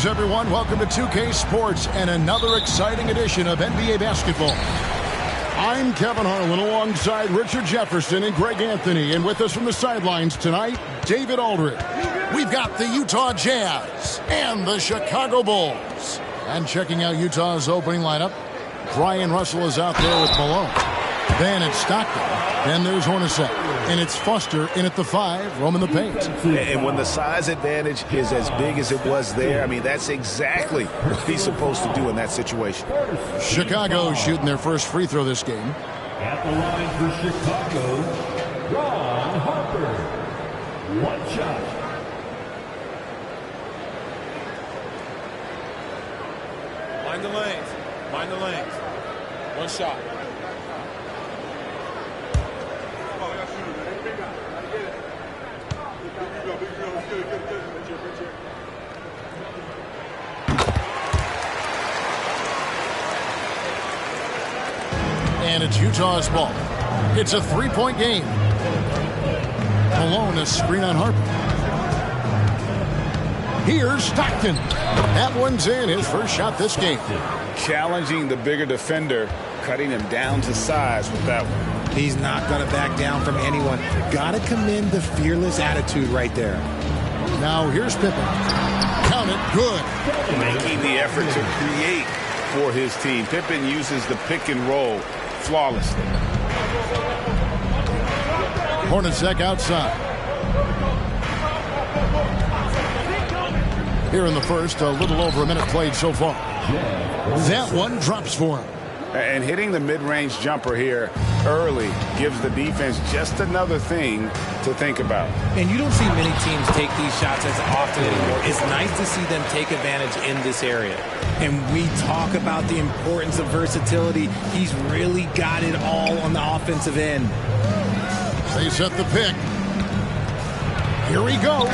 Greetings, everyone. Welcome to 2K Sports and another exciting edition of NBA basketball. I'm Kevin Harlan alongside Richard Jefferson and Greg Anthony. And with us from the sidelines tonight, David Aldridge. We've got the Utah Jazz and the Chicago Bulls. And checking out Utah's opening lineup, Brian Russell is out there with Malone. Then it's Stockton. Then there's Hornacek. And it's Foster in at the 5, roaming the paint. And when the size advantage is as big as it was there, I mean, that's exactly what he's supposed to do in that situation. Chicago shooting their first free throw this game. At the line for Chicago, Ron Harper. One shot. Mind the lanes. Mind the lanes. One shot. And it's Utah's ball. It's a three-point game. Malone, a screen on Harper. Here's Stockton. That one's in, his first shot this game. Challenging the bigger defender, cutting him down to size with that one. He's not going to back down from anyone. Got to commend the fearless attitude right there. Now here's Pippen. Count it, good. Making the effort to create for his team. Pippen uses the pick and roll flawlessly. Hornacek outside. Here in the first, a little over a minute played so far. That one drops for him. And hitting the mid-range jumper here early gives the defense just another thing to think about. And you don't see many teams take these shots as often anymore. It's nice to see them take advantage in this area. And we talk about the importance of versatility. He's really got it all on the offensive end. They set the pick. Here he goes.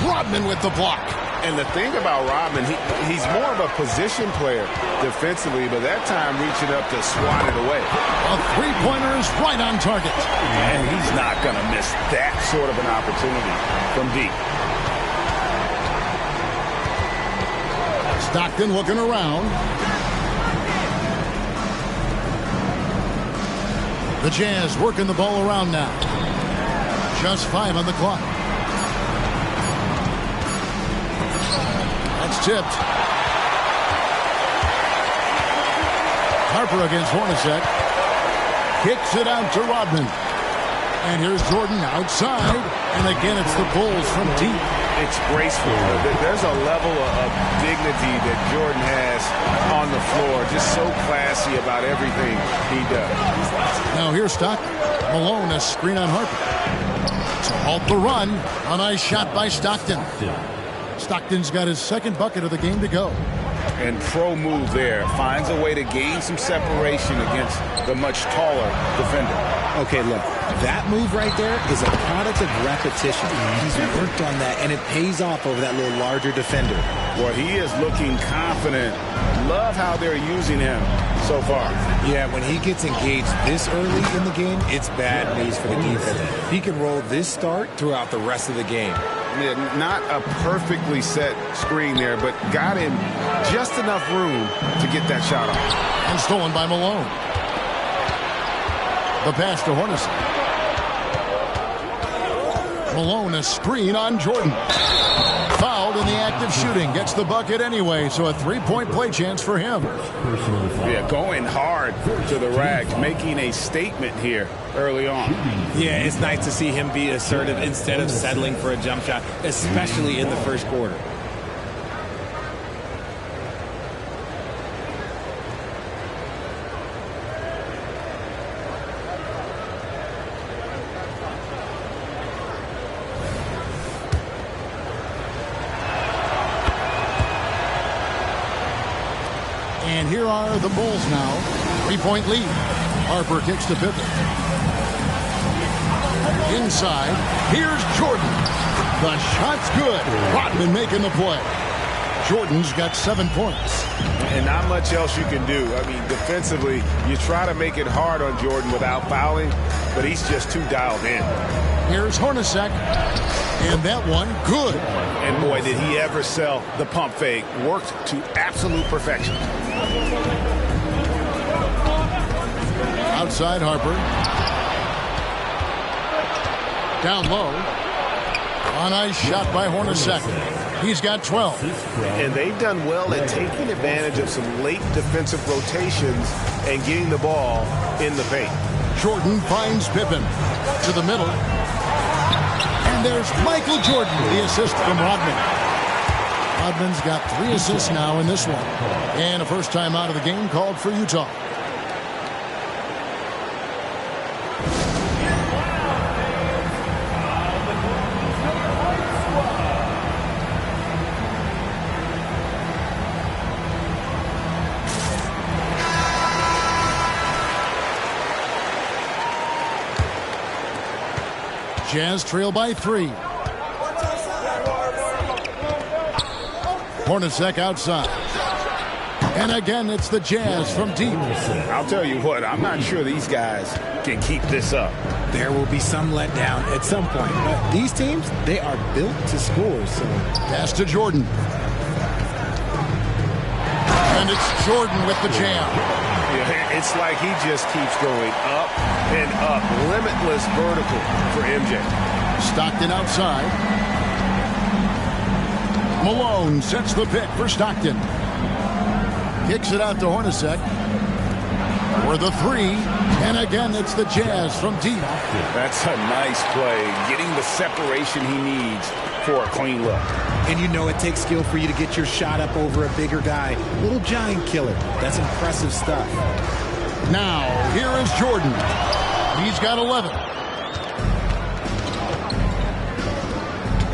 Rodman with the block. And the thing about Rodman, he's more of a position player defensively, but that time reaching up to swat it away. A three-pointer is right on target. And he's not going to miss that sort of an opportunity from deep. Stockton looking around. The Jazz working the ball around now. Just 5 on the clock. That's tipped. Harper against Hornacek. Kicks it out to Rodman. And here's Jordan outside. And again, it's the Bulls from deep. It's graceful. There's a level of dignity that Jordan has on the floor. Just so classy about everything he does. Now here's Stockton. Malone, a screen on Harper. To halt the run. A nice shot by Stockton. Stockton's got his second bucket of the game to go. And pro move there. Finds a way to gain some separation against the much taller defender. Okay, look, that move right there is a product of repetition. He's worked on that, and it pays off over that little larger defender. Well, he is looking confident. Love how they're using him so far. Yeah, when he gets engaged this early in the game, it's bad news for the defense. He can roll this start throughout the rest of the game. Yeah, not a perfectly set screen there, but got him just enough room to get that shot off. And stolen by Malone. The pass to Hornacek. Malone, a screen on Jordan. Fouled in the act of shooting. Gets the bucket anyway, so a three-point play chance for him. Yeah, going hard to the rack, making a statement here early on. Yeah, it's nice to see him be assertive instead of settling for a jump shot, especially in the first quarter. And here are the Bulls now. 3-point lead. Harper kicks to Pippen. Inside. Here's Jordan. The shot's good. Rodman making the play. Jordan's got 7 points. And not much else you can do. I mean, defensively, you try to make it hard on Jordan without fouling, but he's just too dialed in. Here's Hornacek. And that one, good. And boy, did he ever sell the pump fake. Worked to absolute perfection. Outside Harper. Down low. A nice shot by Hornacek. He's got 12. And they've done well at taking advantage of some late defensive rotations and getting the ball in the paint. Jordan finds Pippen to the middle. And there's Michael Jordan, the assist from Rodman. Rodman's got 3 assists now in this one. And a first time out of the game called for Utah. Jazz trail by 3. Hornacek outside. And again, it's the Jazz from deep. I'll tell you what, I'm not sure these guys can keep this up. There will be some letdown at some point. But these teams, they are built to score. So pass to Jordan. And it's Jordan with the jam. Yeah, it's like he just keeps going up and up. Limitless vertical for MJ. Stockton outside. Malone sets the pick for Stockton. Kicks it out to Hornacek. For the 3. And again, it's the Jazz from deep. That's a nice play. Getting the separation he needs for a clean look. And you know it takes skill for you to get your shot up over a bigger guy. Little giant killer. That's impressive stuff. Now, here is Jordan. He's got 11.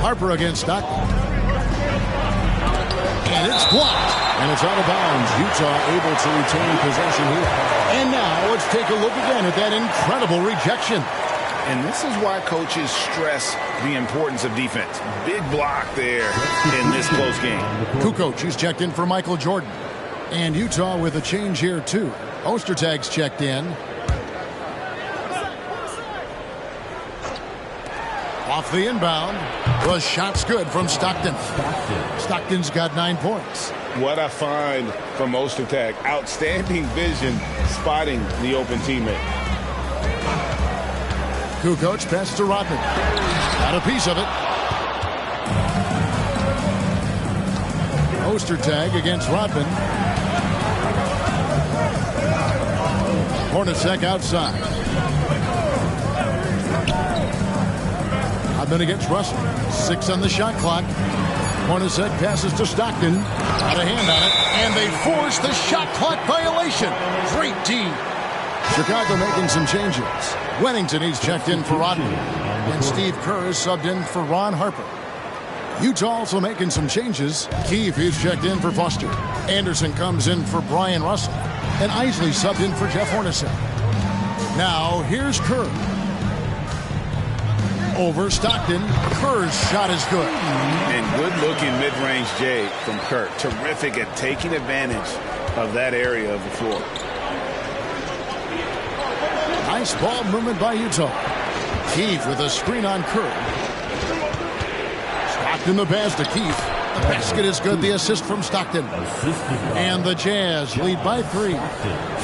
Harper against Stockton. And it's blocked. And it's out of bounds. Utah able to retain possession here. And now let's take a look again at that incredible rejection. And this is why coaches stress the importance of defense. Big block there in this close game. Kukoc, he's checked in for Michael Jordan. And Utah with a change here, too. Ostertag's checked in. Off the inbound. The shot's good from Stockton. Stockton's got 9 points. What I find from Ostertag, outstanding vision spotting the open teammate. Kukoc passes to Rodman. Got a piece of it. Ostertag against Rodman. Hornacek outside. Rodman against Russell. 6 on the shot clock. Hornacek passes to Stockton. Got a hand on it. And they force the shot clock violation. Great D. Chicago making some changes. Wennington, he's checked in for Rodman. And Steve Kerr is subbed in for Ron Harper. Utah also making some changes. Keefe is checked in for Foster. Anderson comes in for Brian Russell. And Isley subbed in for Jeff Hornacek. Now, here's Kerr. Over Stockton. Kerr's shot is good. And good-looking mid-range J from Kerr. Terrific at taking advantage of that area of the floor. Nice ball movement by Utah. Keefe with a screen on Kerr. Stockton the pass to Keefe. The basket is good. The assist from Stockton. And the Jazz lead by 3.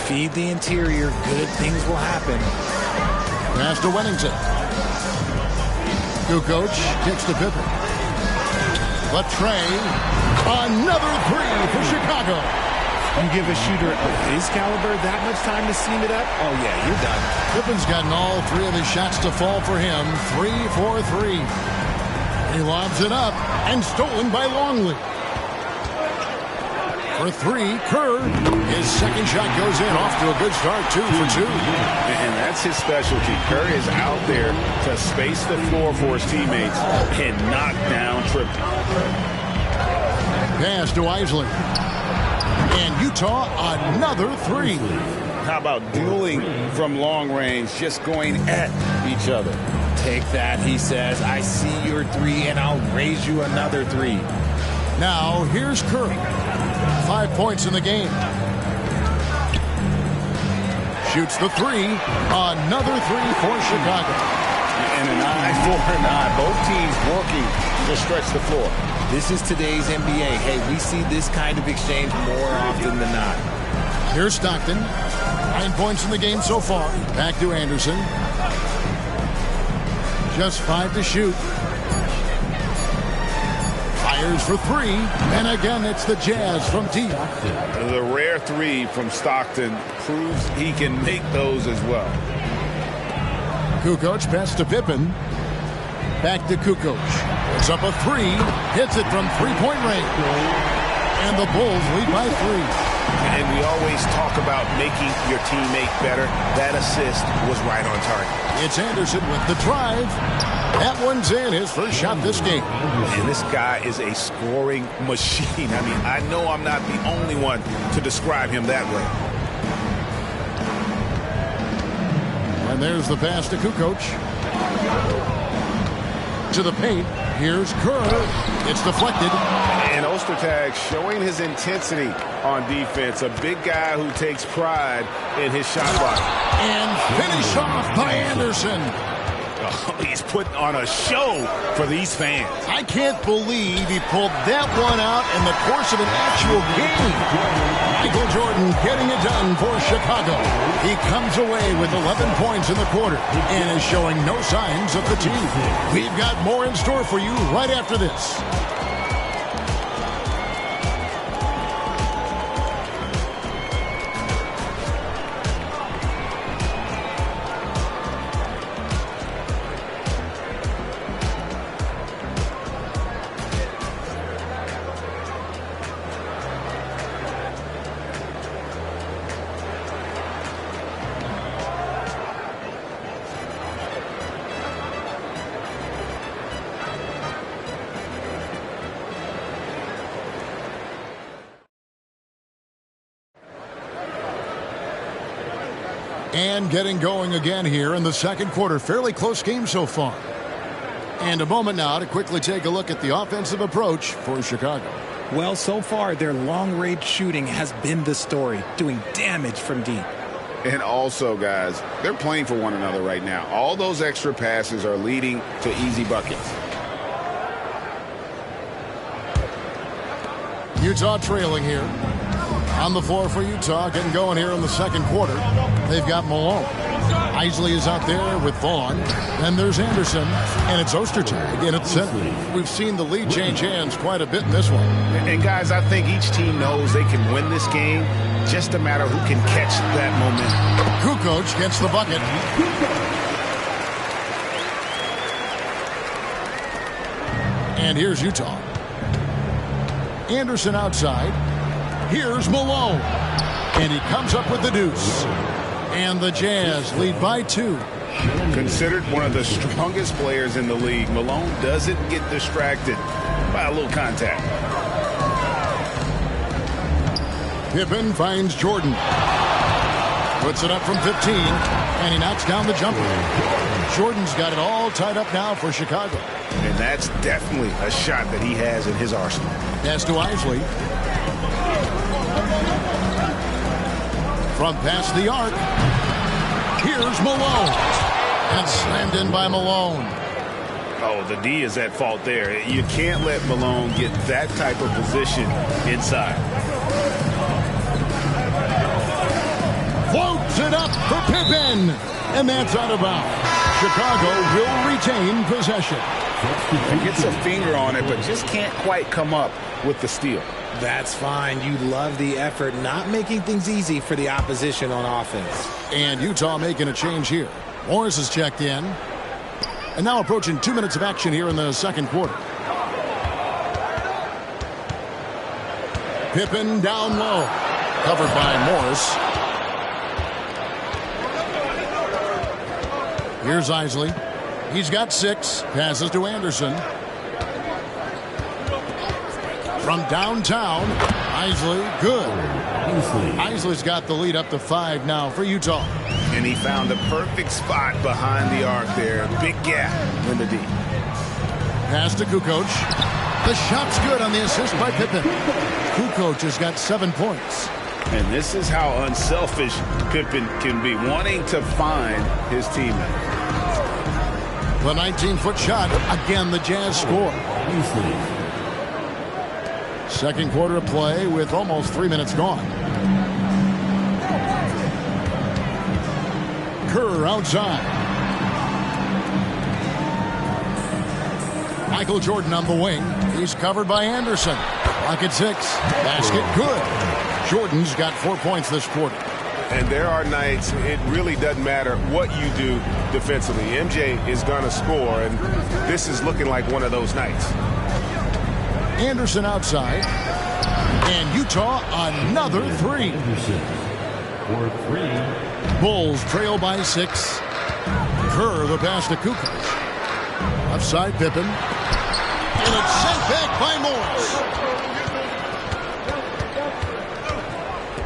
Feed the interior. Good things will happen. Pass to Wennington. Kukoc kicks to Pippen. Latrey. Another 3 for Chicago. You give a shooter of his caliber that much time to seam it up, oh yeah, you're done. Pippen's gotten all 3 of his shots to fall for him. 3 for 3. He lobs it up and stolen by Longley. For 3, Kerr. His second shot goes in. Off to a good start, 2 for 2. And that's his specialty. Kerr is out there to space the floor for his teammates and knock down triple. Pass to Isley. And Utah, another 3. How about dueling from long range, just going at each other? Take that, he says. I see your 3, and I'll raise you another 3. Now, here's Kerr. 5 points in the game. Shoots the 3. Another 3 for Chicago. And and an eye for an eye. Both teams working to stretch the floor. This is today's NBA. Hey, we see this kind of exchange more often than not. Here's Stockton. 9 points in the game so far. Back to Anderson. Just 5 to shoot. Fires for 3. And again, it's the Jazz from deep. The rare 3 from Stockton proves he can make those as well. Kukoc pass to Pippen. Back to Kukoc. Puts up a 3. Hits it from three-point range. And the Bulls lead by 3. And we always talk about making your teammate better. That assist was right on target. It's Anderson with the drive. That one's in, his first shot this game. And this guy is a scoring machine. I mean, I know I'm not the only one to describe him that way. And there's the pass to Kukoc. To the paint. Here's Kerr. It's deflected. And Ostertag showing his intensity on defense. A big guy who takes pride in his shot block. And finish off by Anderson. Oh, he's putting on a show for these fans. I can't believe he pulled that one out in the course of an actual game. Michael Jordan getting it done for Chicago. He comes away with 11 points in the quarter and is showing no signs of fatigue. We've got more in store for you right after this. And getting going again here in the second quarter. Fairly close game so far. And a moment now to quickly take a look at the offensive approach for Chicago. Well, so far, their long-range shooting has been the story, doing damage from deep. And also, guys, they're playing for one another right now. All those extra passes are leading to easy buckets. Utah trailing here. On the floor for Utah, getting going here in the second quarter. They've got Malone. Isley is out there with Vaughn. Then there's Anderson, and it's Ostertag again at center. We've seen the lead change hands quite a bit in this one. And guys, I think each team knows they can win this game. Just a matter who can catch that momentum. Kukoc gets the bucket. And here's Utah. Anderson outside. Here's Malone. And he comes up with the deuce. And the Jazz lead by 2. Considered one of the strongest players in the league, Malone doesn't get distracted by a little contact. Pippen finds Jordan. Puts it up from 15. And he knocks down the jumper. Jordan's got it all tied up now for Chicago. And that's definitely a shot that he has in his arsenal. Pass to Isley. From past the arc. Here's Malone. And slammed in by Malone. Oh, the D is at fault there. You can't let Malone get that type of position inside. Floats it up for Pippen. And that's out of bounds. Chicago will retain possession. Gets a finger on it, but just can't quite come up with the steal. That's fine. You love the effort, not making things easy for the opposition on offense. And Utah making a change here. Morris has checked in. And now approaching 2 minutes of action here in the second quarter. Pippen down low. Covered by Morris. Here's Isley. He's got 6. Passes to Anderson. From downtown, Isley, good. Isley's got the lead up to 5 now for Utah. And he found the perfect spot behind the arc there. Big gap in the D. Pass to Kukoc. The shot's good on the assist by Pippen. Kukoc has got 7 points. And this is how unselfish Pippen can be, wanting to find his teammate. The 19-foot shot. Again, the Jazz score. Second quarter of play with almost 3 minutes gone. Kerr outside. Michael Jordan on the wing. He's covered by Anderson. Clock at 6. Basket good. Jordan's got 4 points this quarter. And there are nights it really doesn't matter what you do defensively. MJ is going to score, and this is looking like one of those nights. Anderson outside. And Utah another 3. Anderson for 3. Bulls trail by 6. Kerr the pass to Kukoc. Offside Pippen. And it's sent back by Morris.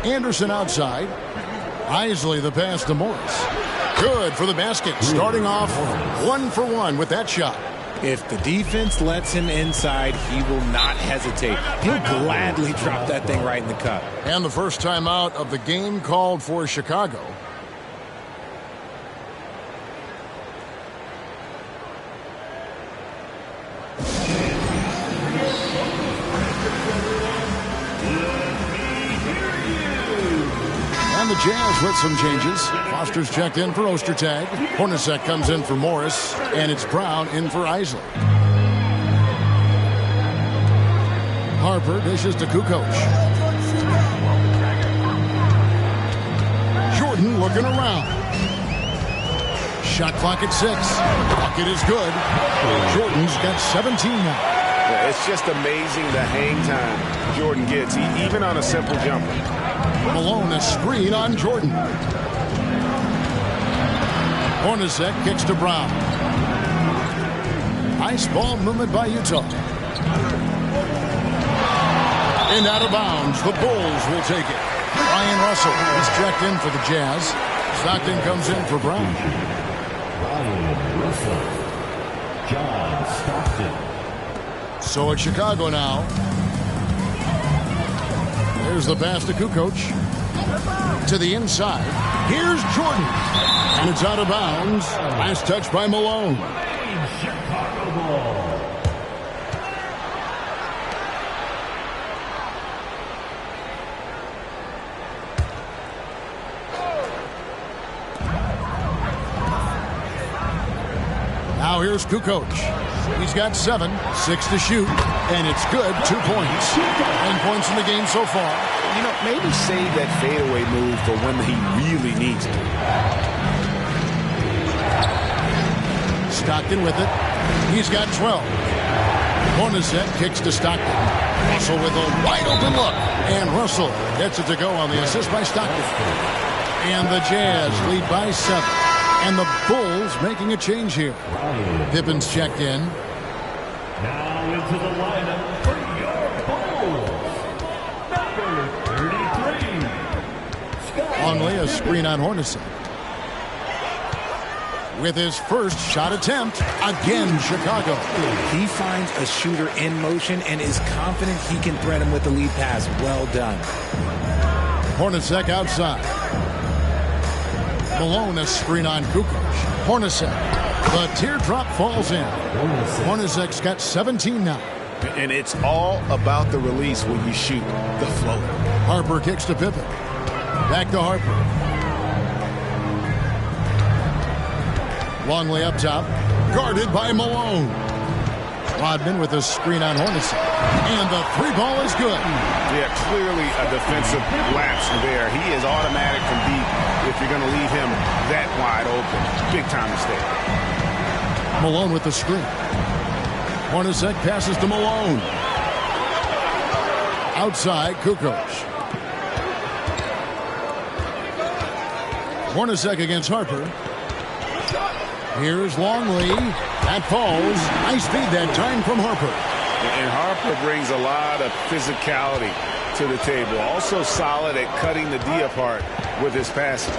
Anderson outside. Isley the pass to Morris. Good for the basket. Starting off 1 for 1 with that shot. If the defense lets him inside, he will not hesitate. He'll gladly drop that thing right in the cup. And the first timeout of the game called for Chicago. And the Jazz with some changes. Foster's checked in for Ostertag. Hornacek comes in for Morris. And it's Brown in for Isley. Harper dishes to Kukoc. Jordan looking around. Shot clock at 6. Bucket is good. Jordan's got 17 now. Yeah, it's just amazing the hang time Jordan gets, even on a simple jumper. Malone a screen on Jordan. Hornacek kicks to Brown. Nice ball movement by Utah. And out of bounds, the Bulls will take it. Ryan Russell is checked in for the Jazz. Stockton comes in for Brown. Ryan Russell. John Stockton. So it's Chicago now. There's the pass to Kukoc. To the inside. Here's Jordan. And it's out of bounds. Last touch by Malone. Chicago ball. Now here's Kukoc. He's got 7, 6 to shoot, and it's good. 2 points. 9 points in the game so far. You know, maybe save that fadeaway move for when he really needs it. Stockton with it. He's got 12. Hornacek kicks to Stockton. Russell with a wide open look. And Russell gets it to go on the assist by Stockton. And the Jazz lead by 7. And the Bulls making a change here. Pippen's checked in. Now into the lineup for your Bulls. Number 33. Longley a screen on Hornacek. With his first shot attempt, again Chicago. He finds a shooter in motion and is confident he can thread him with the lead pass. Well done. Hornacek outside. Malone a screen on Kukoc. Hornacek. The teardrop falls in. Hornacek's got 17 now. And it's all about the release when you shoot the floater. Harper kicks to Pippen. Back to Harper. Longley up top. Guarded by Malone. Rodman with a screen on Hornacek. And the 3 ball is good. Yeah, clearly a defensive lapse there. He is automatic from deep if you're going to leave him that wide open. Big time mistake. Malone with the screen. Hornacek passes to Malone. Outside, Kukoc. Hornacek against Harper. Here's Longley. That falls. Nice feed that time from Harper. And Harper brings a lot of physicality to the table. Also solid at cutting the D apart with his passing.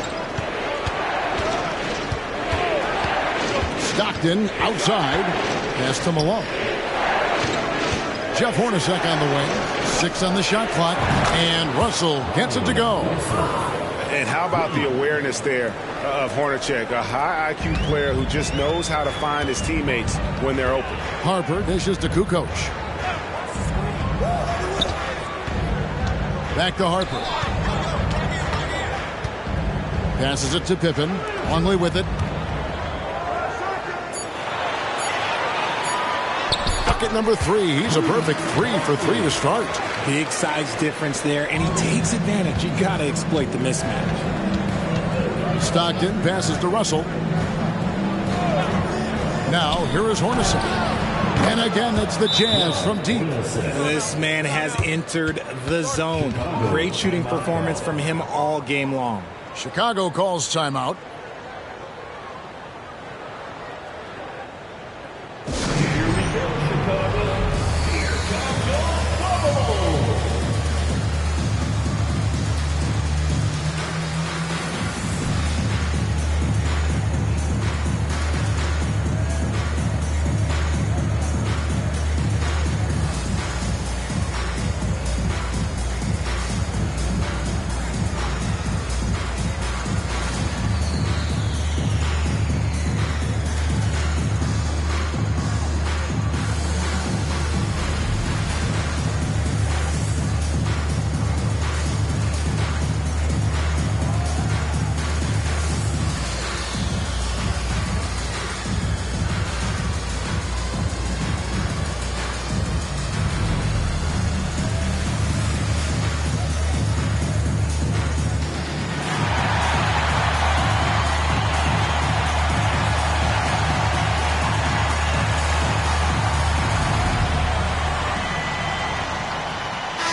Stockton outside. Pass to Malone. Jeff Hornacek on the wing. 6 on the shot clock. And Russell gets it to go. And how about the awareness there of Hornacek, a high IQ player who just knows how to find his teammates when they're open. Harper dishes to Kukoc. Back to Harper. Passes it to Pippen. Longley with it. Bucket number 3. He's a perfect 3 for 3 to start. Big size difference there, and he takes advantage. You got to exploit the mismatch. Stockton passes to Russell. Now, here is Hornacek. And again, it's the Jazz from deep. This man has entered the zone. Great shooting performance from him all game long. Chicago calls timeout.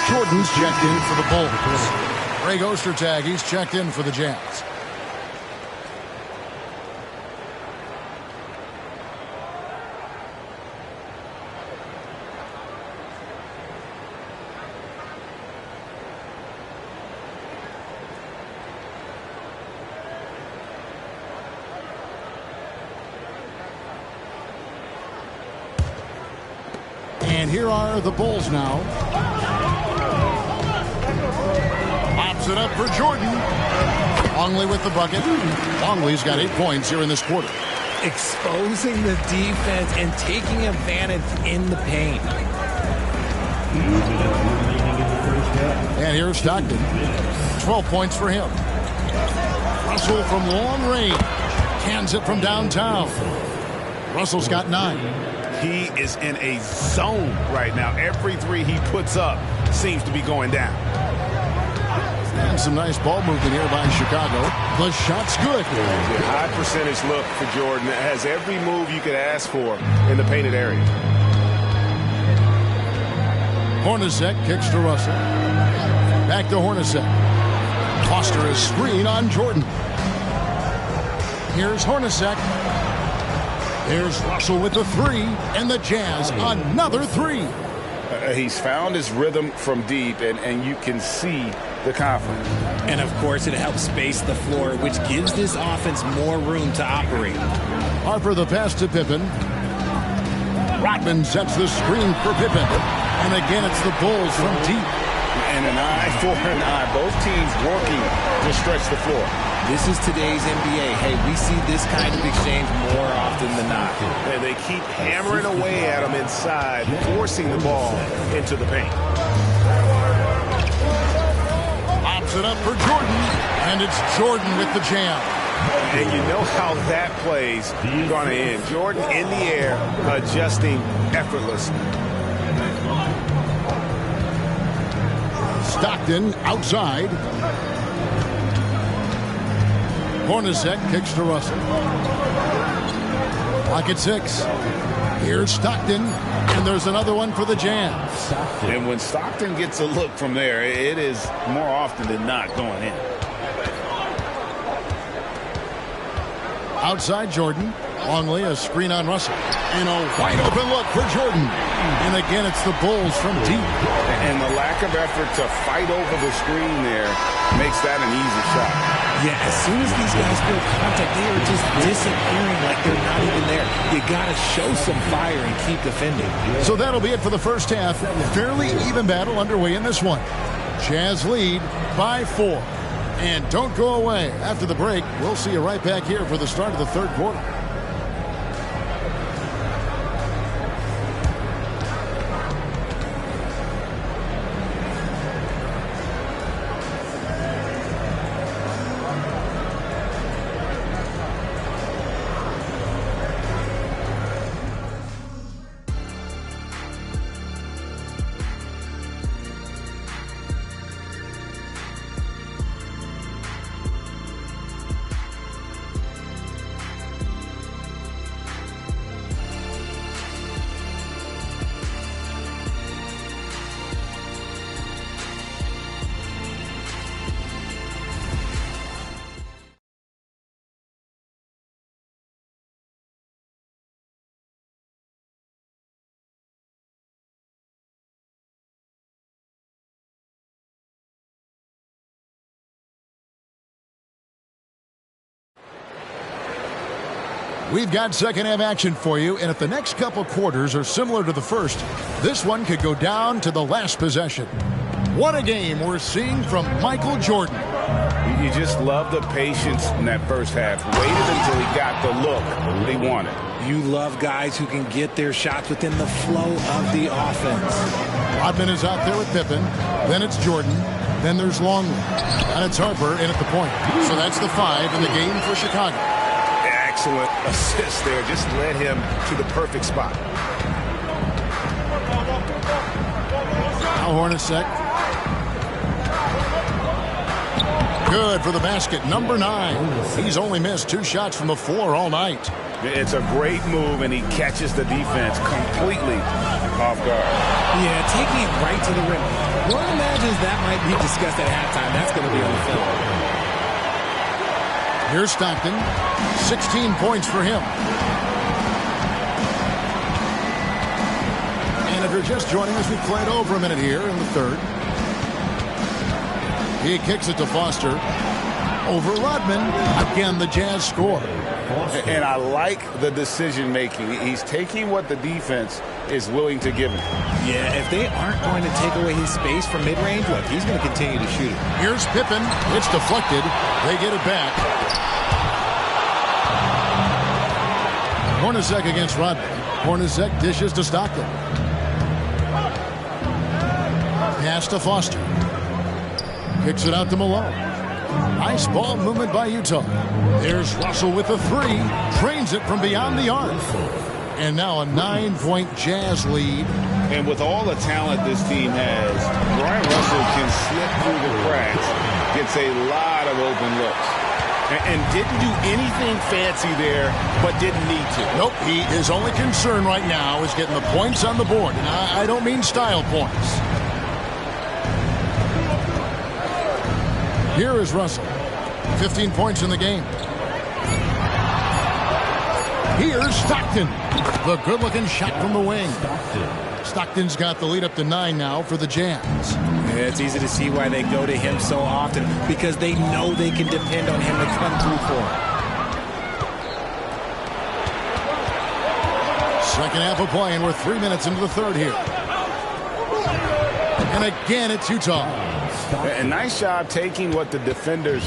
Jordan's checked in for the Bulls. Greg Ostertag, he's checked in for the Jazz. And here are the Bulls now. Pops it up for Jordan. Longley with the bucket. Longley's got 8 points here in this quarter. Exposing the defense and taking advantage in the paint. And here's Stockton. 12 points for him. Russell from long range. Cans it from downtown. Russell's got 9. He is in a zone right now. Every three he puts up seems to be going down. And some nice ball movement here by Chicago. The shot's good. High percentage look for Jordan. It has every move you could ask for in the painted area. Hornacek kicks to Russell. Back to Hornacek. Foster a screen on Jordan. Here's Hornacek. Here's Russell with the 3, and the Jazz another 3. He's found his rhythm from deep, and you can see the confidence. And, of course, it helps space the floor, which gives this offense more room to operate. Harper the pass to Pippen. Rodman sets the screen for Pippen. And again, it's the Bulls from deep. And an eye for an eye. Both teams working to stretch the floor. This is today's NBA. Hey, we see this kind of exchange more often than not. And they keep hammering away at them inside, forcing the ball into the paint. Pops it up for Jordan, and it's Jordan with the jam. And you know how that play's going to end. Jordan in the air, adjusting effortlessly. Stockton outside. Hornacek kicks to Russell. Clock at 6. Here's Stockton, and there's another one for the Jazz. And when Stockton gets a look from there, it is more often than not going in. Outside Jordan. Longley, a screen on Russell. And a wide open look for Jordan. And again, it's the Bulls from deep. And the lack of effort to fight over the screen there makes that an easy shot. Yeah, as soon as these guys feel contact, they are just disappearing like they're not even there. You got to show some fire and keep defending. So that'll be it for the first half. Fairly even battle underway in this one. Jazz lead by 4. And don't go away. After the break, we'll see you right back here for the start of the third quarter. We've got second half action for you, and if the next couple quarters are similar to the first, this one could go down to the last possession. What a game we're seeing from Michael Jordan. You just love the patience in that first half. Waited until he got the look he wanted. You love guys who can get their shots within the flow of the offense. Rodman is out there with Pippen. Then it's Jordan. Then there's Longley. And it's Harper in at the point. So that's the 5 in the game for Chicago. Excellent assist there. Just led him to the perfect spot. Now Hornacek. Good for the basket. Number 9. He's only missed 2 shots from the floor all night. It's a great move, and he catches the defense completely off guard. Yeah, taking it right to the rim. One imagines that might be discussed at halftime. That's going to be on the film. Here's Stockton. 16 points for him. And if you're just joining us, we played over a minute here in the third. He kicks it to Foster. Over Rodman. Again, the Jazz score. And I like the decision making. He's taking what the defense is willing to give him. Yeah, if they aren't going to take away his space from mid-range, look, he's going to continue to shoot it. Here's Pippen. It's deflected. They get it back. Hornacek against Rodman. Hornacek dishes to Stockton. Pass to Foster. Kicks it out to Malone. Nice ball movement by Utah. There's Russell with the 3. Trains it from beyond the arc. And now a 9-point Jazz lead. And with all the talent this team has, Brian Russell can slip through the cracks. Gets a lot of open looks. And didn't do anything fancy there, but didn't need to. Nope, his only concern right now is getting the points on the board. And I don't mean style points. Here is Russell. 15 points in the game. Here's Stockton. The good-looking shot from the wing. Stockton's got the lead up to 9 now for the Jazz. Yeah, it's easy to see why they go to him so often, because they know they can depend on him to come through for them. Second half of play, and we're 3 minutes into the third here. And again, it's Utah. A nice job taking what the defenders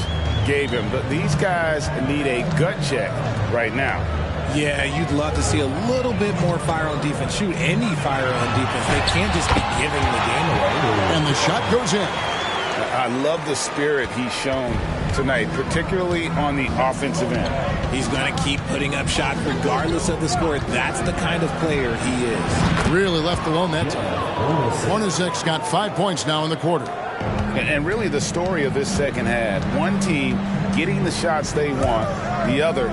gave him. But these guys need a gut check right now. Yeah, you'd love to see a little bit more fire on defense. Shoot any fire on defense. They can't just be giving the game away. And the shot goes in. I love the spirit he's shown tonight, particularly on the offensive end. He's going to keep putting up shots regardless of the score. That's the kind of player he is. Really left alone that time. Hornacek's got 5 points now in the quarter. And really the story of this second half, one team getting the shots they want, the other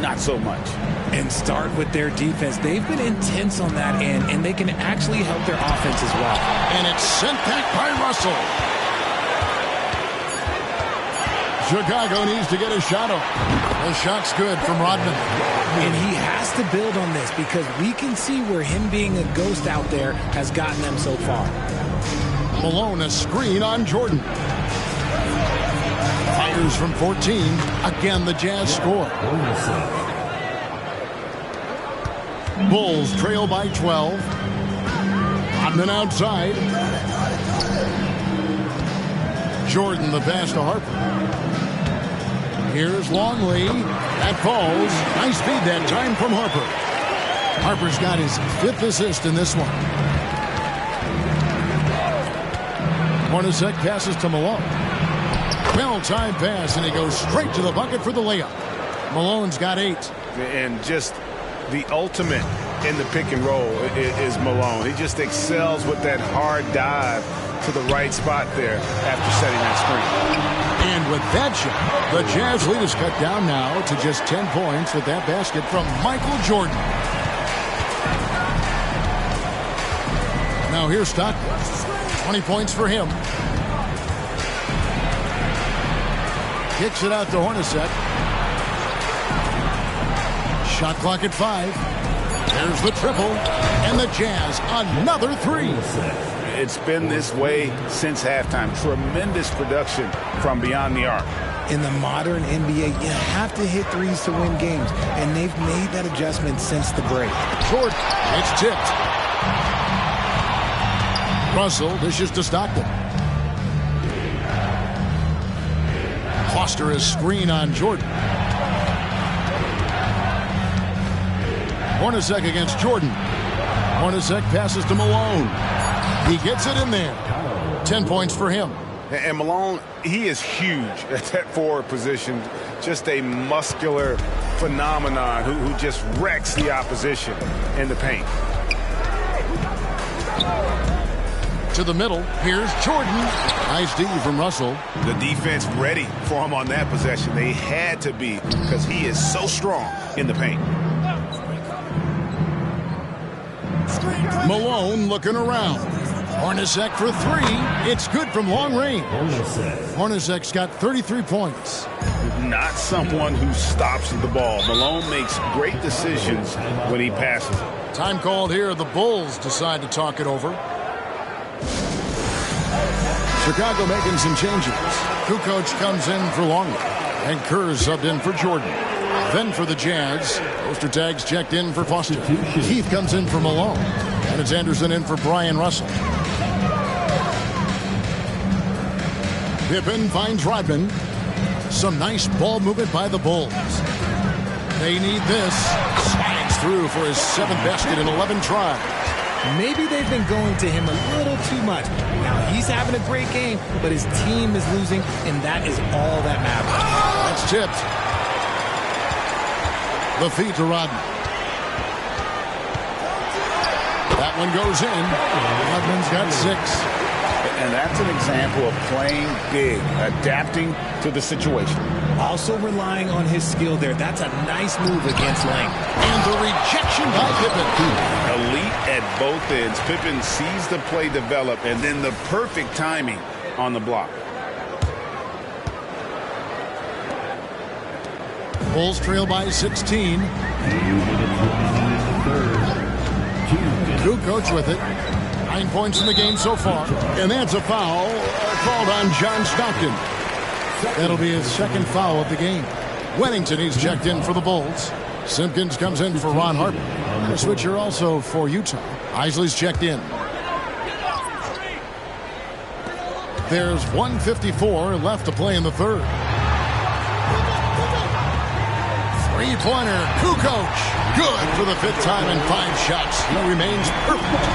not so much. And start with their defense. They've been intense on that end, and they can actually help their offense as well. And it's sent back by Russell. Chicago needs to get a shot up. The shot's good from Rodman. And he has to build on this, because we can see where him being a ghost out there has gotten them so far. Malone, a screen on Jordan. Fires from 14. Again, the Jazz score. Bulls trail by 12. Rodman outside. Jordan, the pass to Harper. Here's Longley. That falls. Nice feed that time from Harper. Harper's got his 5th assist in this one. Hornacek passes to Malone. Well-timed pass, and he goes straight to the bucket for the layup. Malone's got 8. And just the ultimate in the pick and roll is Malone. He just excels with that hard dive to the right spot there after setting that screen. And with that shot, the Jazz lead is cut down now to just 10 points with that basket from Michael Jordan. Now here's Stockton. 20 points for him. Kicks it out to Hornacek. Shot clock at 5. There's the triple. And the Jazz, another 3. It's been this way since halftime. Tremendous production from beyond the arc. In the modern NBA, you have to hit threes to win games, and they've made that adjustment since the break. Short. It's tipped. Russell dishes to Stockton. Foster is screen on Jordan. Hornacek against Jordan. Hornacek passes to Malone. He gets it in there. 10 points for him. And Malone, he is huge at that forward position. Just a muscular phenomenon who just wrecks the opposition in the paint. To the middle. Here's Jordan. Nice D from Russell. The defense ready for him on that possession. They had to be because he is so strong in the paint. Malone looking around. Hornacek for 3. It's good from long range. Hornacek's got 33 points. Not someone who stops the ball. Malone makes great decisions when he passes it. Time called here. The Bulls decide to talk it over. Chicago making some changes. Kukoc comes in for Longley. And Kerr subbed in for Jordan. Then for the Jazz, Ostertag's checked in for Foster. Keith comes in for Malone. And it's Anderson in for Brian Russell. Pippen finds Rodman. Some nice ball movement by the Bulls. They need this. Slides through for his 7th basket in 11 tries. Maybe they've been going to him a little too much. Now, he's having a great game, but his team is losing, and that is all that matters. That's tipped. The feed to Rodman. That one goes in. Rodman's got 6. And that's an example of playing big, adapting to the situation. Also relying on his skill there. That's a nice move against length. And the rejection by Pippen. Elite at both ends. Pippen sees the play develop, and then the perfect timing on the block. Bulls trail by 16. Kukoc with it. 9 points in the game so far. And that's a foul called on John Stockton. That'll be his 2nd foul of the game. Wennington, he's checked in for the Bulls. Simpkins comes in for Ron Harper. And a switcher also for Utah. Isley's checked in. There's 1:54 left to play in the 3rd. Three-pointer, Kukoc. Good for the 5th time in 5 shots. He remains perfect.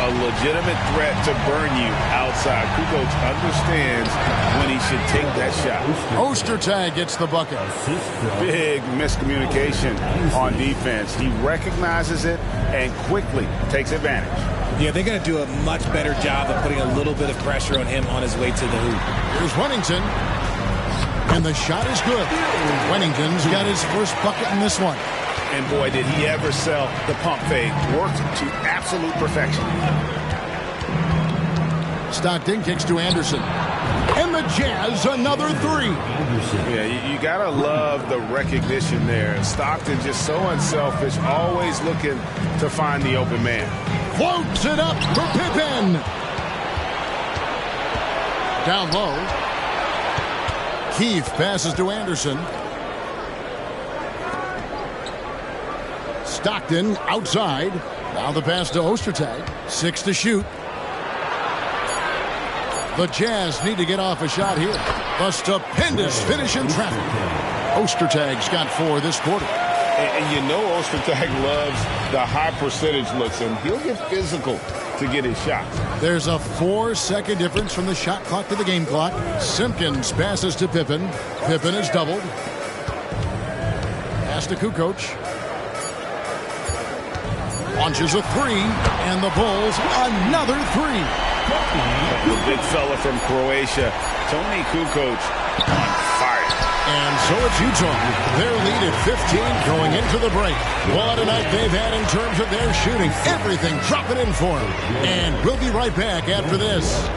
A legitimate threat to burn you outside. Kukoc understands when he should take that shot. Ostertag gets the bucket. Big miscommunication on defense. He recognizes it and quickly takes advantage. Yeah, they're going to do a much better job of putting a little bit of pressure on him on his way to the hoop. Here's Wennington. And the shot is good. Wennington's got his first bucket in this one. And boy, did he ever sell the pump fake. Worked to absolute perfection. Stockton kicks to Anderson. And the Jazz, another 3. Yeah, you got to love the recognition there. Stockton just so unselfish, always looking to find the open man. Floats it up for Pippen. Down low. Keith passes to Anderson. Stockton outside. Now the pass to Ostertag. 6 to shoot. The Jazz need to get off a shot here. A stupendous finish in traffic. Ostertag's got 4 this quarter. And you know Ostertag loves the high percentage looks, and he'll get physical to get his shots. There's a 4-second difference from the shot clock to the game clock. Simpkins passes to Pippen. Pippen is doubled. Pass to Kukoc. Launches a 3, and the Bulls another 3. The big fella from Croatia, Toni Kukoc, on fire. And so it's Utah. Their lead at 15 going into the break. What a night they've had in terms of their shooting. Everything dropping in for them. And we'll be right back after this.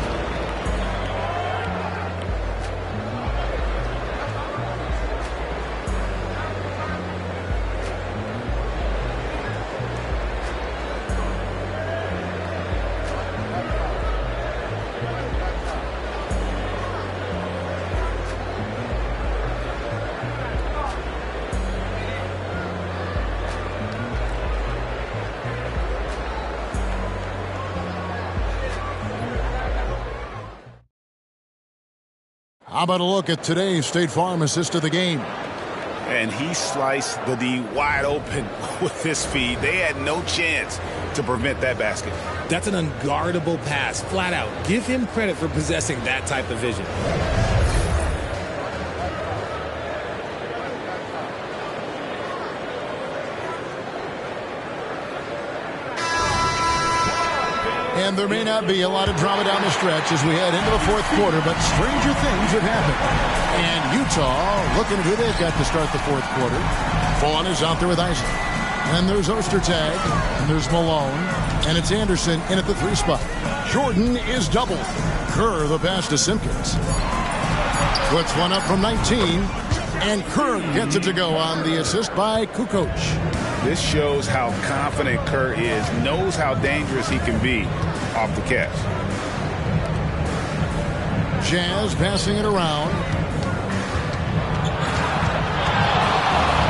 How about a look at today's State Farm assist of the game? And he sliced the D wide open with his feed. They had no chance to prevent that basket. That's an unguardable pass, flat out. Give him credit for possessing that type of vision. And there may not be a lot of drama down the stretch as we head into the 4th quarter, but stranger things have happened. And Utah looking at who they've got to start the 4th quarter. Vaughn is out there with Isaac. And there's Ostertag, and there's Malone, and it's Anderson in at the 3 spot. Jordan is doubled. Kerr the pass to Simpkins. Puts one up from 19, and Kerr gets it to go on the assist by Kukoc. This shows how confident Kerr is, knows how dangerous he can be off the catch. Jazz passing it around.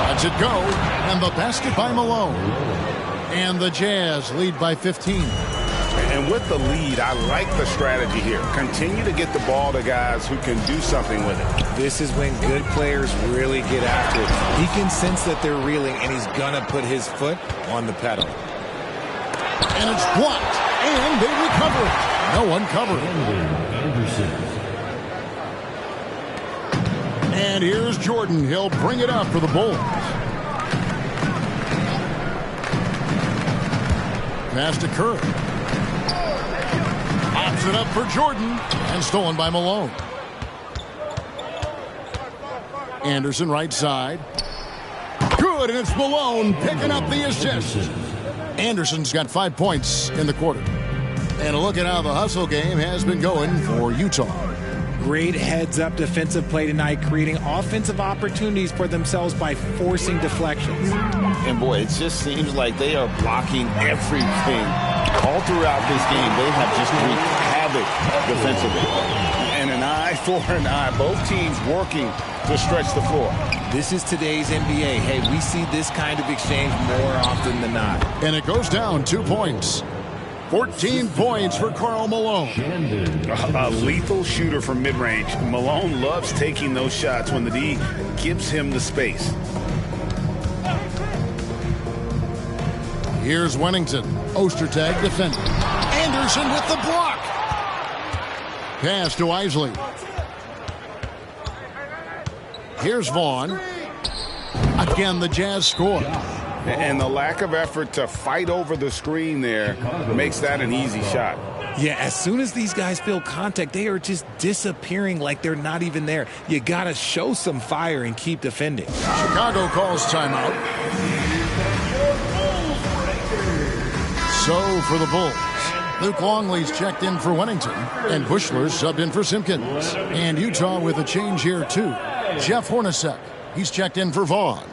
Lets it go, and the basket by Malone. And the Jazz lead by 15. And with the lead, I like the strategy here. Continue to get the ball to guys who can do something with it. This is when good players really get after it. He can sense that they're reeling, and he's going to put his foot on the pedal. And it's blocked, and they recover it. No one covered. And here's Jordan. He'll bring it up for the Bulls. Pass to Kerr. Pops it up for Jordan, and stolen by Malone. Anderson right side. Good, and it's Malone picking up the assist. Anderson's got 5 points in the quarter. And a look at how the hustle game has been going for Utah. Great heads-up defensive play tonight, creating offensive opportunities for themselves by forcing deflections. And boy, it just seems like they are blocking everything. All throughout this game, they have just wreaked havoc defensively. And an eye for an eye. Both teams working to stretch the floor. This is today's NBA. Hey, we see this kind of exchange more often than not. And it goes down 2 points. 14 points for Karl Malone. A lethal shooter from mid-range. Malone loves taking those shots when the D gives him the space. Here's Wennington. Ostertag defending. Anderson with the block. Pass to Isley. Here's Vaughn. Again, the Jazz score. And the lack of effort to fight over the screen there makes that an easy shot. Yeah, as soon as these guys feel contact, they are just disappearing like they're not even there. You got to show some fire and keep defending. Chicago calls timeout. So for the Bulls, Luke Longley's checked in for Wennington, and Bushler's subbed in for Simpkins. And Utah with a change here, too. Jeff Hornacek, he's checked in for Vaughn.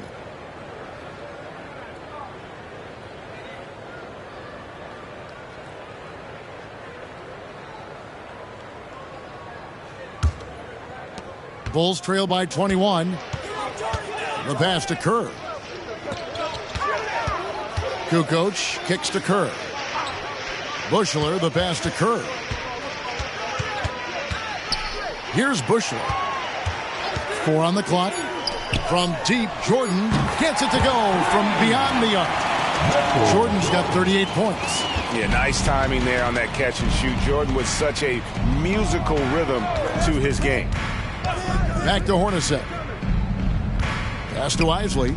Bulls trail by 21. The pass to Kerr. Kukoc kicks to Kerr. Bushler, the pass to Kerr. Here's Bushler. 4 on the clock. From deep, Jordan gets it to go from beyond the arc. Jordan's got 38 points. Yeah, nice timing there on that catch and shoot. Jordan with such a musical rhythm to his game. Back to Hornacek. Pass to Isley.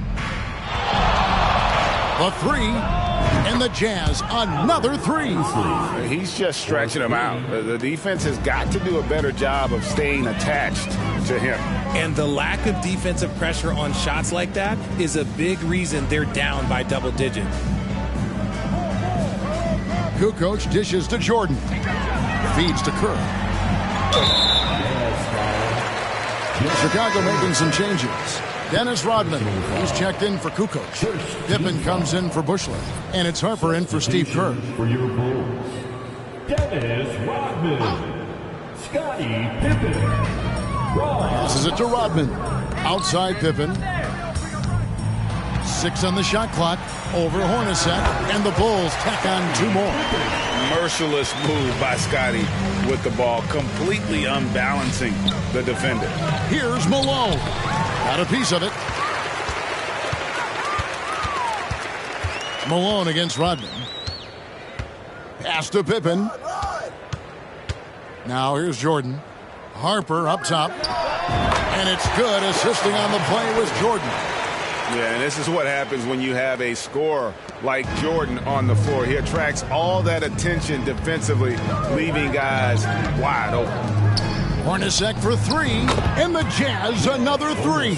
The three. And the Jazz, another three. He's just stretching them out. The defense has got to do a better job of staying attached to him. And the lack of defensive pressure on shots like that is a big reason they're down by double digits. Kukoc dishes to Jordan. Feeds to Kerr. Chicago making some changes. Dennis Rodman, he's checked in for Kukoc. Pippen comes in for Bushler. And it's Harper in for Steve Kerr. For your Bulls, Dennis Rodman, Scottie Pippen. Passes it to Rodman. Outside Pippen. 6 on the shot clock. Over Hornacek. And the Bulls tack on 2 more. Merciless move by Scottie with the ball, completely unbalancing the defender. Here's Malone. Got a piece of it. Malone against Rodman. Pass to Pippen. Now here's Jordan. Harper up top. And it's good. Assisting on the play was Jordan. Yeah, and this is what happens when you have a scorer like Jordan on the floor. He attracts all that attention defensively, leaving guys wide open. Hornacek for 3, and the Jazz another 3.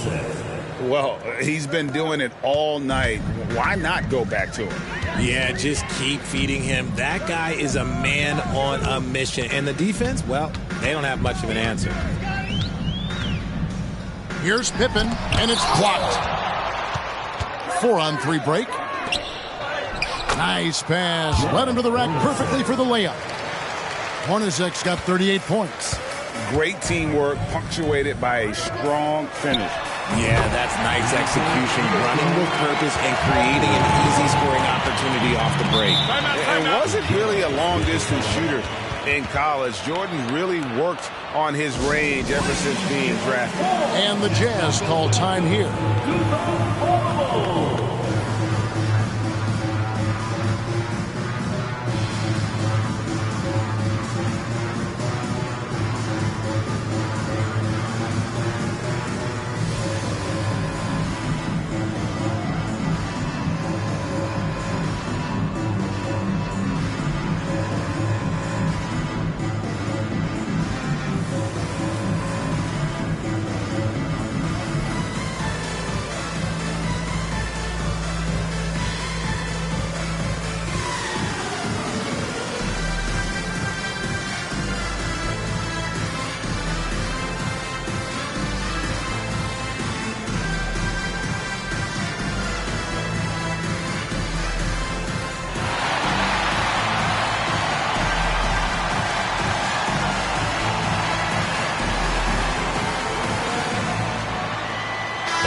Well, he's been doing it all night. Why not go back to him? Yeah, just keep feeding him. That guy is a man on a mission. And the defense, well, they don't have much of an answer. Here's Pippen, and it's blocked. 4-on-3 break. Nice pass. Led him to the rack perfectly for the layup. Hornacek's got 38 points. Great teamwork, punctuated by a strong finish. Yeah, that's nice execution, running with purpose and creating an easy scoring opportunity off the break. And wasn't really a long-distance shooter in college. Jordan really worked on his range ever since being drafted. And the Jazz call time here.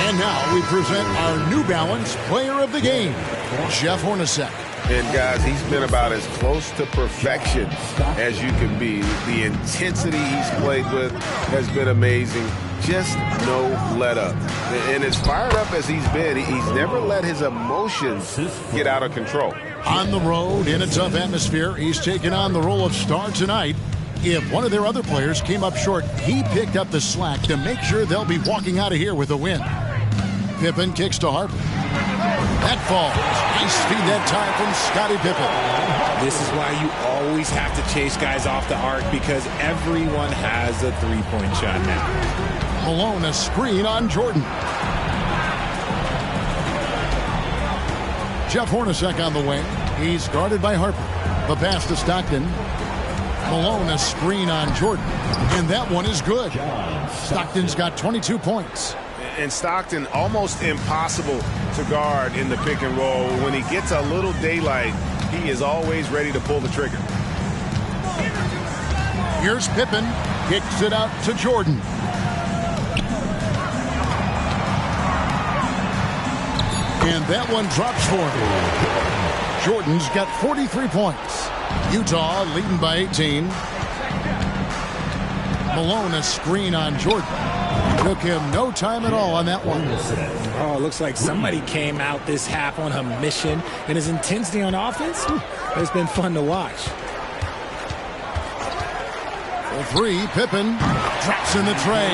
And now we present our New Balance Player of the Game, Jeff Hornacek. And guys, he's been about as close to perfection as you can be. The intensity he's played with has been amazing. Just no let up. And as fired up as he's been, he's never let his emotions get out of control. On the road, in a tough atmosphere, he's taken on the role of star tonight. If one of their other players came up short, he picked up the slack to make sure they'll be walking out of here with a win. Pippen kicks to Harper. That falls. Nice feed that time from Scottie Pippen. This is why you always have to chase guys off the arc, because everyone has a three-point shot now. Malone, a screen on Jordan. Jeff Hornacek on the wing. He's guarded by Harper. The pass to Stockton. Malone, a screen on Jordan. And that one is good. Stockton's got 22 points. And Stockton almost impossible to guard in the pick and roll. When he gets a little daylight, he is always ready to pull the trigger. Here's Pippen. Kicks it out to Jordan. And that one drops for him. Jordan's got 43 points. Utah leading by 18. Malone, a screen on Jordan. Took him no time at all on that one. Oh, it looks like somebody came out this half on a mission, and his intensity on offense has been fun to watch. For three, Pippen drops in the tray.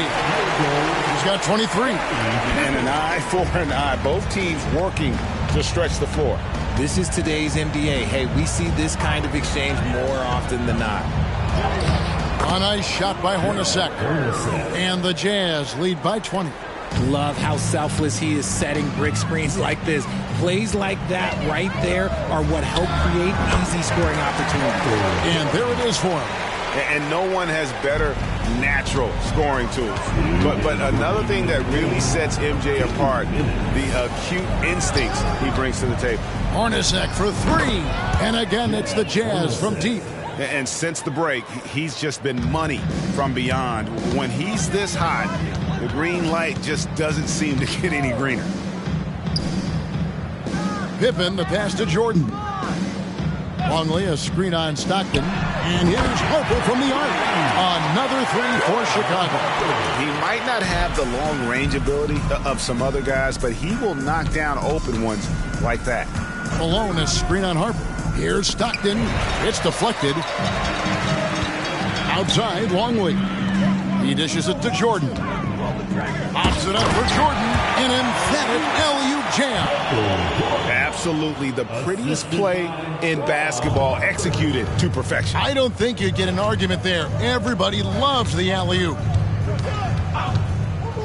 He's got 23. And an eye for an eye. Both teams working to stretch the floor. This is today's NBA. Hey, we see this kind of exchange more often than not. A nice shot by Hornacek. And the Jazz lead by 20. Love how selfless he is setting brick screens like this. Plays like that right there are what help create easy scoring opportunities. And there it is for him. And no one has better natural scoring tools. But another thing that really sets MJ apart, the acute instincts he brings to the table. Hornacek for three. And again, it's the Jazz from deep. And since the break, he's just been money from beyond. When he's this hot, the green light just doesn't seem to get any greener. Pippen, the pass to Jordan. Longley, a screen on Stockton. And here's Harper from the arc. Another three for Chicago. He might not have the long-range ability of some other guys, but he will knock down open ones like that. Malone, a screen on Harper. Here's Stockton. It's deflected. Outside, Longley. He dishes it to Jordan. Pops it up for Jordan. An emphatic LU jam. Absolutely the prettiest play in basketball, executed to perfection. I don't think you'd get an argument there. Everybody loves the alley-oop.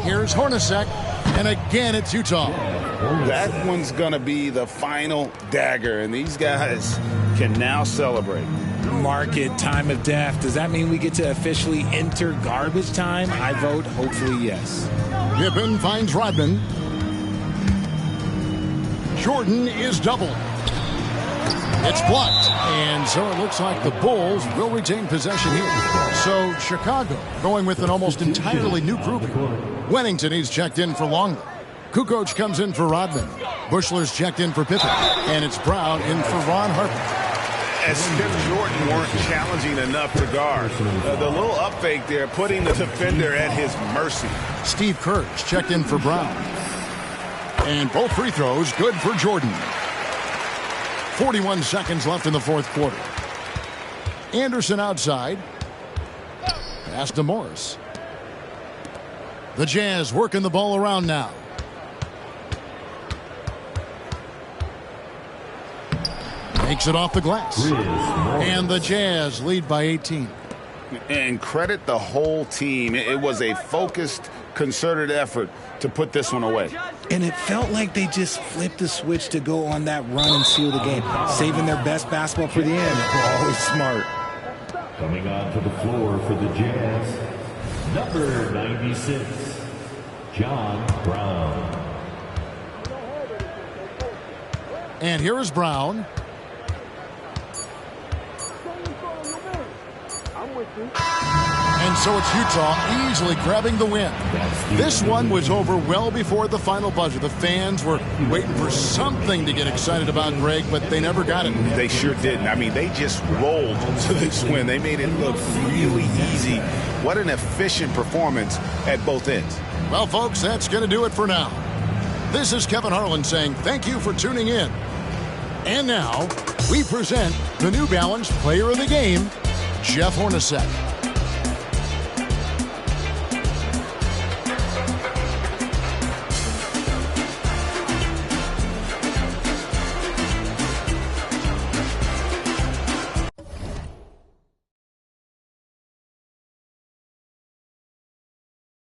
Here's Hornacek. And again, it's Utah. That one's going to be the final dagger, and these guys can now celebrate. Mark it, time of death. Does that mean we get to officially enter garbage time? I vote hopefully yes. Pippen finds Rodman. Jordan is doubled. It's blocked. And so it looks like the Bulls will retain possession here. So Chicago going with an almost entirely new grouping. Wennington, he's checked in for Longley. Kukoc comes in for Rodman. Bushler's checked in for Pippen. And it's Brown in for Ron Harper. As if Jordan weren't challenging enough to guard. The little up fake there, putting the defender at his mercy. Steve Kerr's checked in for Brown. And both free throws good for Jordan. 41 seconds left in the fourth quarter. Anderson outside. Pass to Morris. The Jazz working the ball around now. Makes it off the glass. And the Jazz lead by 18. And credit the whole team. It was a focused, concerted effort to put this one away. And it felt like they just flipped the switch to go on that run and seal the game. Saving their best basketball for the end. Always smart. Coming onto the floor for the Jazz, number 96, John Brown. And here is Brown. And so it's Utah easily grabbing the win. This one was over well before the final buzzer. The fans were waiting for something to get excited about, Greg, but they never got it. They sure didn't. I mean, they just rolled to this win. They made it look really easy. What an efficient performance at both ends. Well, folks, that's going to do it for now. This is Kevin Harlan saying thank you for tuning in. And now, we present the New Balance Player of the Game, Jeff Hornacek.